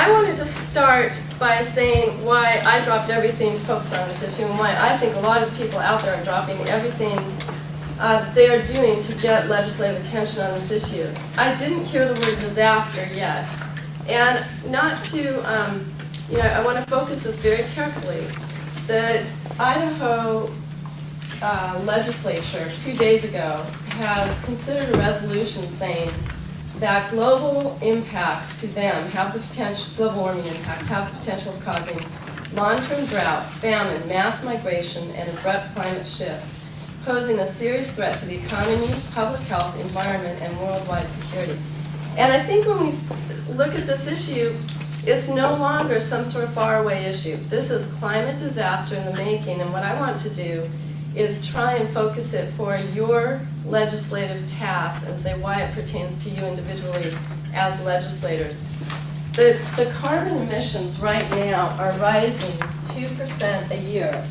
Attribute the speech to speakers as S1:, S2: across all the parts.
S1: I wanted to start by saying why I dropped everything to focus on this issue and why I think a lot of people out there are dropping everything they are doing to get legislative attention on this issue. I didn't hear the word disaster yet. And not to, I want to focus this very carefully. The Idaho legislature 2 days ago has considered a resolution saying that global impacts to them have the potential, global warming impacts have the potential of causing long-term drought, famine, mass migration, and abrupt climate shifts, posing a serious threat to the economy, public health, environment, and worldwide security. And I think when we look at this issue, it's no longer some sort of faraway issue. This is climate disaster in the making, and what I want to do is try and focus it for your legislative tasks and say why it pertains to you individually as legislators. The carbon emissions right now are rising 2% a year.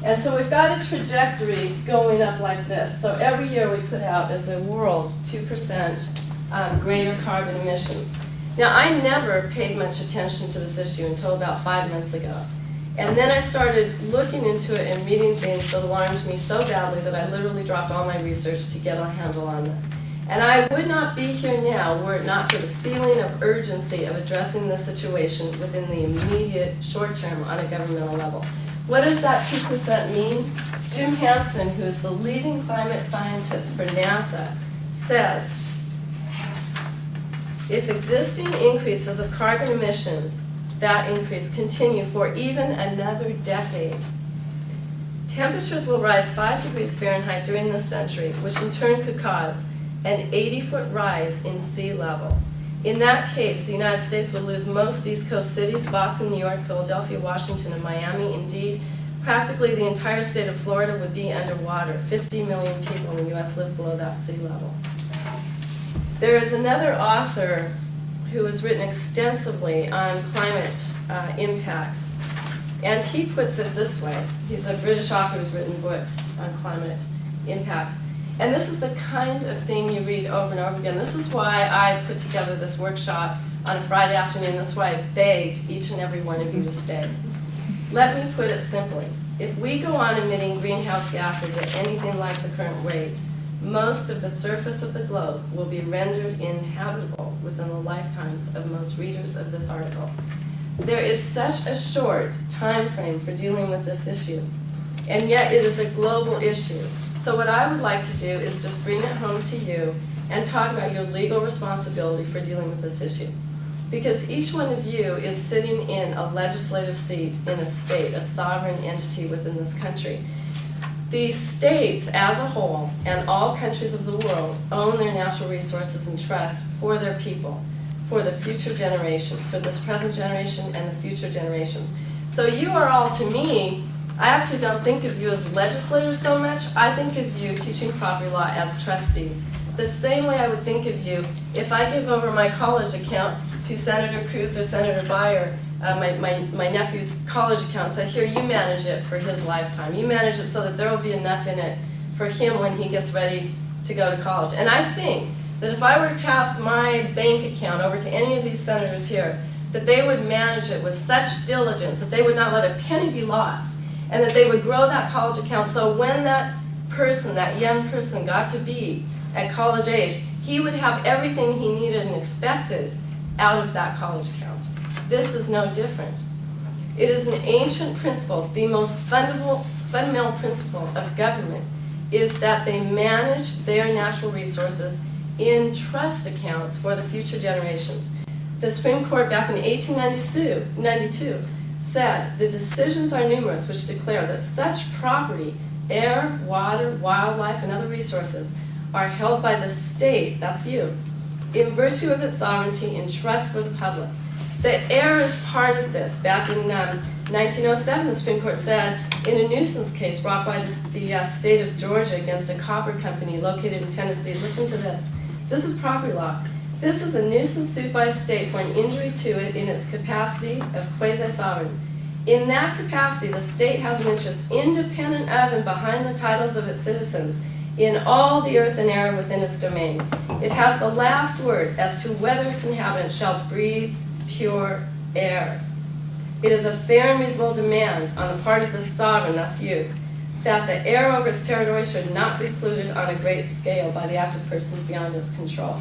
S1: And so we've got a trajectory going up like this. So every year we put out as a world 2% greater carbon emissions. Now I never paid much attention to this issue until about 5 months ago. And then I started looking into it and reading things that alarmed me so badly that I literally dropped all my research to get a handle on this. And I would not be here now were it not for the feeling of urgency of addressing this situation within the immediate short term on a governmental level. What does that 2% mean? Jim Hansen, who is the leading climate scientist for NASA, says, if existing increases of carbon emissions, that increase continue for even another decade, temperatures will rise 5 degrees Fahrenheit during this century, which in turn could cause an 80-foot rise in sea level. In that case, the United States would lose most East Coast cities, Boston, New York, Philadelphia, Washington, and Miami. Indeed, practically the entire state of Florida would be underwater. 50 million people in the U.S. live below that sea level. There is another author who has written extensively on climate impacts, and he puts it this way. He's a British author who's written books on climate impacts. And this is the kind of thing you read over and over again. This is why I put together this workshop on a Friday afternoon. This is why I begged each and every one of you to stay. Let me put it simply. If we go on emitting greenhouse gases at anything like the current rate, most of the surface of the globe will be rendered inhabitable within the lifetimes of most readers of this article. There is such a short time frame for dealing with this issue, and yet it is a global issue. So what I would like to do is just bring it home to you and talk about your legal responsibility for dealing with this issue. Because each one of you is sitting in a legislative seat in a state, a sovereign entity within this country. The states as a whole and all countries of the world own their natural resources and trust for their people, for the future generations, for this present generation and the future generations. So you are all, to me, I actually don't think of you as legislators so much. I think of you teaching property law as trustees. The same way I would think of you if I give over my college account to Senator Cruz or Senator Beyer, my nephew's college account, said, here, you manage it for his lifetime. You manage it so that there will be enough in it for him when he gets ready to go to college. And I think that if I were to pass my bank account over to any of these senators here, that they would manage it with such diligence that they would not let a penny be lost, and that they would grow that college account so when that person, that young person, got to be at college age, he would have everything he needed and expected out of that college account. This is no different. It is an ancient principle. The most fundamental principle of government is that they manage their natural resources in trust accounts for the future generations. The Supreme Court back in 1892 said the decisions are numerous which declare that such property, air, water, wildlife, and other resources are held by the state, that's you, in virtue of its sovereignty in trust for the public. The air is part of this. Back in 1907, the Supreme Court said in a nuisance case brought by the state of Georgia against a copper company located in Tennessee, listen to this. This is property law. This is a nuisance suit by a state for an injury to it in its capacity of quasi-sovereign. In that capacity, the state has an interest independent of and behind the titles of its citizens in all the earth and air within its domain. It has the last word as to whether its inhabitants shall breathe pure air. It is a fair and reasonable demand on the part of the sovereign, that's you, that the air over its territory should not be polluted on a great scale by the act of persons beyond its control.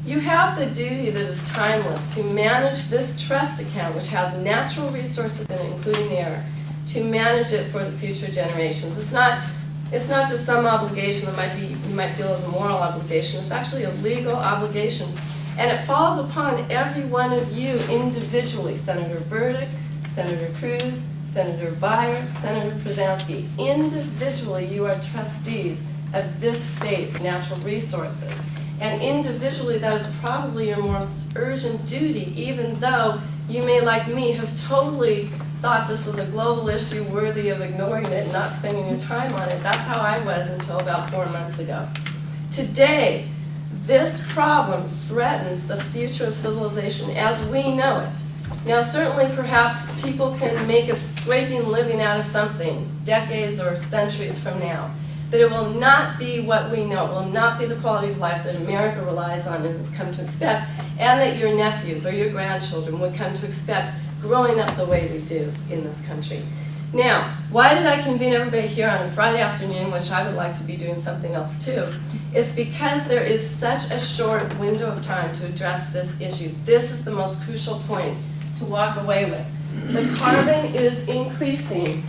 S1: You have the duty that is timeless to manage this trust account, which has natural resources in it, including air, to manage it for the future generations. It's not just some obligation that you might feel as a moral obligation. It's actually a legal obligation. And it falls upon every one of you individually, Senator Burdick, Senator Cruz, Senator Beyer, Senator Przanski. Individually, you are trustees of this state's natural resources. And individually, that is probably your most urgent duty, even though you may, like me, have totally thought this was a global issue worthy of ignoring it and not spending your time on it. That's how I was until about 4 months ago. Today, this problem threatens the future of civilization as we know it. Now, certainly, perhaps people can make a scraping living out of something decades or centuries from now. But it will not be what we know. It will not be the quality of life that America relies on and has come to expect, and that your nephews or your grandchildren would come to expect growing up the way we do in this country. Now, why did I convene everybody here on a Friday afternoon, which I would like to be doing something else too? It's because there is such a short window of time to address this issue. This is the most crucial point to walk away with. The carbon is increasing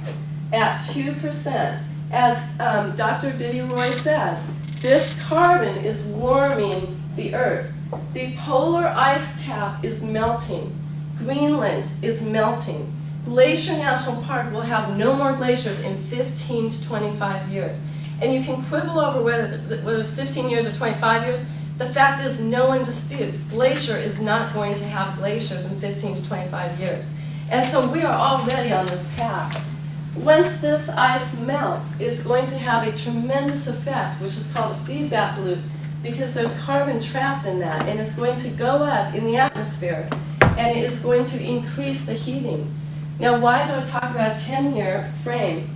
S1: at 2%. As Dr. Biddy Roy said, this carbon is warming the Earth. The polar ice cap is melting. Greenland is melting. Glacier National Park will have no more glaciers in 15 to 25 years. And you can quibble over whether it was 15 years or 25 years. The fact is, no one disputes. Glacier is not going to have glaciers in 15 to 25 years. And so we are already on this path. Once this ice melts, it's going to have a tremendous effect, which is called a feedback loop, because there's carbon trapped in that, and it's going to go up in the atmosphere, and it is going to increase the heating. Now, why do I talk about a 10-year frame?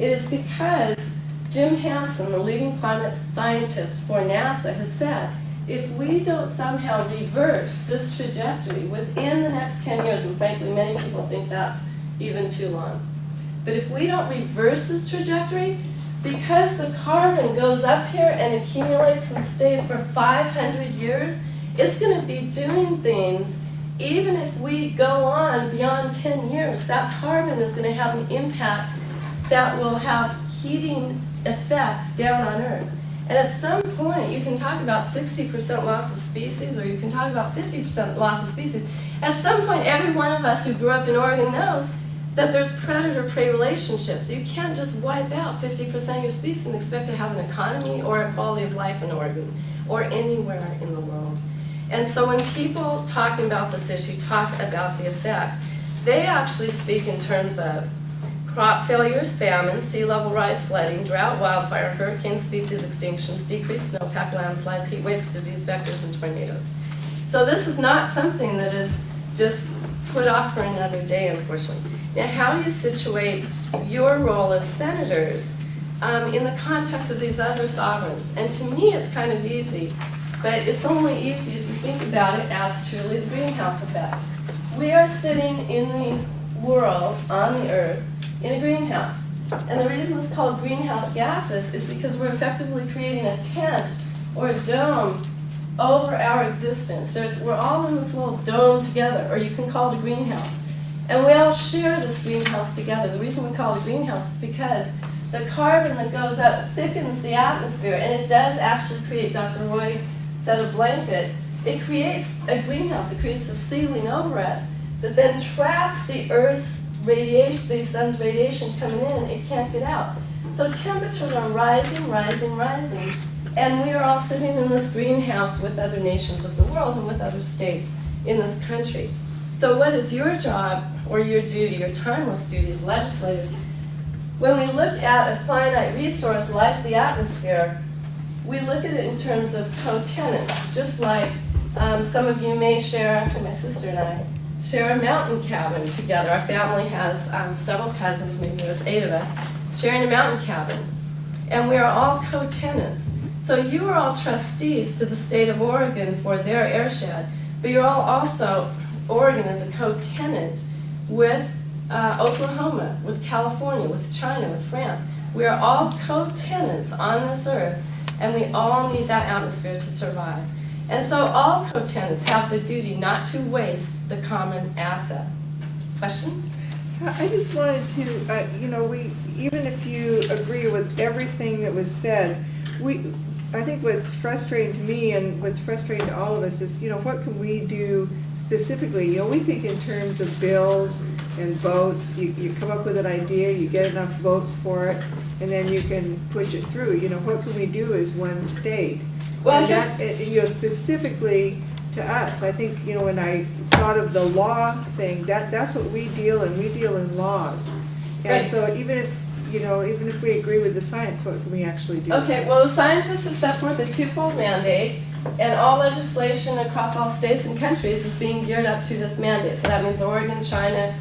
S1: It is because Jim Hansen, the leading climate scientist for NASA, has said, if we don't somehow reverse this trajectory within the next 10 years, and frankly, many people think that's even too long, but if we don't reverse this trajectory, because the carbon goes up here and accumulates and stays for 500 years, it's going to be doing things even if we go on beyond 10 years. That carbon is going to have an impact that will have heating effects down on Earth. And at some point, you can talk about 60% loss of species, or you can talk about 50% loss of species. At some point, every one of us who grew up in Oregon knows that there's predator-prey relationships. You can't just wipe out 50% of your species and expect to have an economy or a quality of life in Oregon or anywhere in the world. And so when people talking about this issue talk about the effects, they actually speak in terms of crop failures, famine, sea level rise, flooding, drought, wildfire, hurricane species extinctions, decreased snowpack, landslides, heat waves, disease vectors, and tornadoes. So this is not something that is just put off for another day, unfortunately. Now, how do you situate your role as senators in the context of these other sovereigns? And to me, it's kind of easy, but it's only easy if you think about it as truly the greenhouse effect. We are sitting in the world, on the Earth, in a greenhouse. And the reason it's called greenhouse gases is because we're effectively creating a tent or a dome over our existence. We're all in this little dome together, or you can call it a greenhouse. And we all share this greenhouse together. The reason we call it a greenhouse is because the carbon that goes up thickens the atmosphere, and it does actually create, Dr. Roy said, a blanket. It creates a greenhouse. It creates a ceiling over us that then traps the Earth's radiation, the sun's radiation coming in. It can't get out. So temperatures are rising, rising, rising. And we are all sitting in this greenhouse with other nations of the world and with other states in this country. So what is your job or your duty, your timeless duty as legislators? When we look at a finite resource like the atmosphere, we look at it in terms of co-tenants, just like some of you may share, actually my sister and I, share a mountain cabin together. Our family has several cousins, maybe there's 8 of us, sharing a mountain cabin. And we are all co-tenants. So you are all trustees to the state of Oregon for their airshed, but you're all also Oregon is a co-tenant with Oklahoma, with California, with China, with France. We are all co-tenants on this earth, and we all need that atmosphere to survive. And so all co-tenants have the duty not to waste the common asset. Question?
S2: I just wanted to, even if you agree with everything that was said, I think what's frustrating to me and what's frustrating to all of us is, what can we do specifically? We think in terms of bills and votes. You come up with an idea, you get enough votes for it, and then you can push it through. What can we do as one state?
S1: Well,
S2: and that, specifically to us, I think, when I thought of the law thing, that's what we deal in. We deal in laws. And
S1: right.
S2: So even if we agree with the science, what can we actually do?
S1: Okay, well, the scientists have set forth a twofold mandate, and all legislation across all states and countries is being geared up to this mandate. So that means Oregon, China,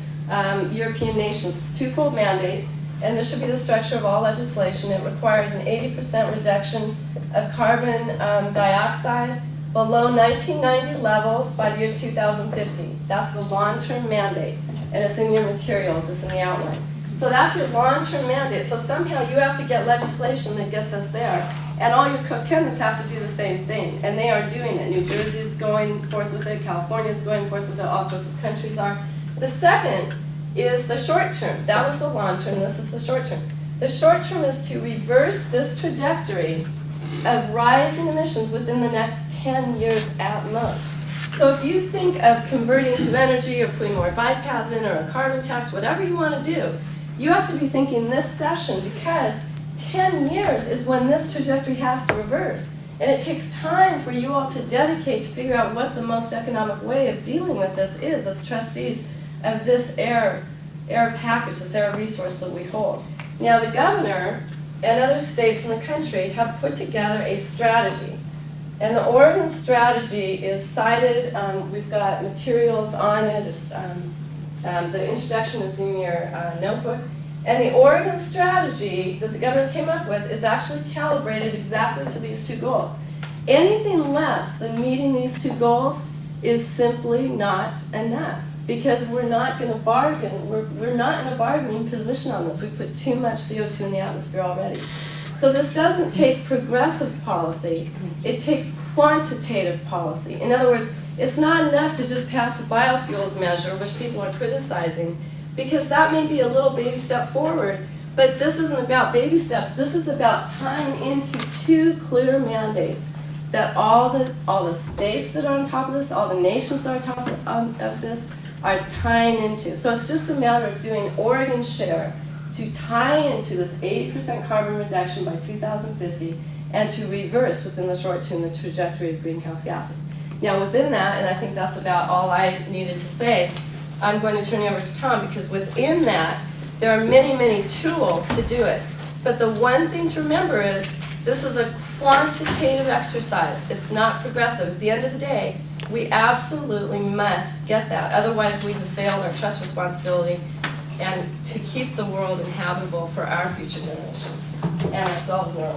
S1: European nations. It's a twofold mandate, and this should be the structure of all legislation. It requires an 80% reduction of carbon dioxide below 1990 levels by the year 2050. That's the long-term mandate, and it's in your materials, it's in the outline. So that's your long-term mandate. So somehow you have to get legislation that gets us there, and all your co-tenants have to do the same thing, and they are doing it. New Jersey's going forth with it, California's going forth with it, all sorts of countries are. The second is the short term. That was the long term, this is the short term. The short term is to reverse this trajectory of rising emissions within the next 10 years at most. So if you think of converting to energy or putting more bike paths in or a carbon tax, whatever you want to do, you have to be thinking this session, because 10 years is when this trajectory has to reverse. And it takes time for you all to dedicate to figure out what the most economic way of dealing with this is as trustees of this air package, this air resource that we hold. Now the governor and other states in the country have put together a strategy. And the Oregon strategy is cited, we've got materials on it, the introduction is in your notebook. And the Oregon strategy that the governor came up with is actually calibrated exactly to these two goals. Anything less than meeting these two goals is simply not enough, because we're not going to bargain. We're not in a bargaining position on this. We put too much CO2 in the atmosphere already. So this doesn't take progressive policy, it takes quantitative policy. In other words, it's not enough to just pass a biofuels measure, which people are criticizing, because that may be a little baby step forward, but this isn't about baby steps. This is about tying into two clear mandates that all the states that are on top of this, all the nations that are on top of this, are tying into. So it's just a matter of doing Oregon's share to tie into this 80% carbon reduction by 2050 and to reverse within the short term the trajectory of greenhouse gases. Now within that, and I think that's about all I needed to say, I'm going to turn you over to Tom, because within that there are many, many tools to do it. But the one thing to remember is this is a quantitative exercise. It's not progressive. At the end of the day, we absolutely must get that. Otherwise, we have failed our trust responsibility and to keep the world inhabitable for our future generations and ourselves and our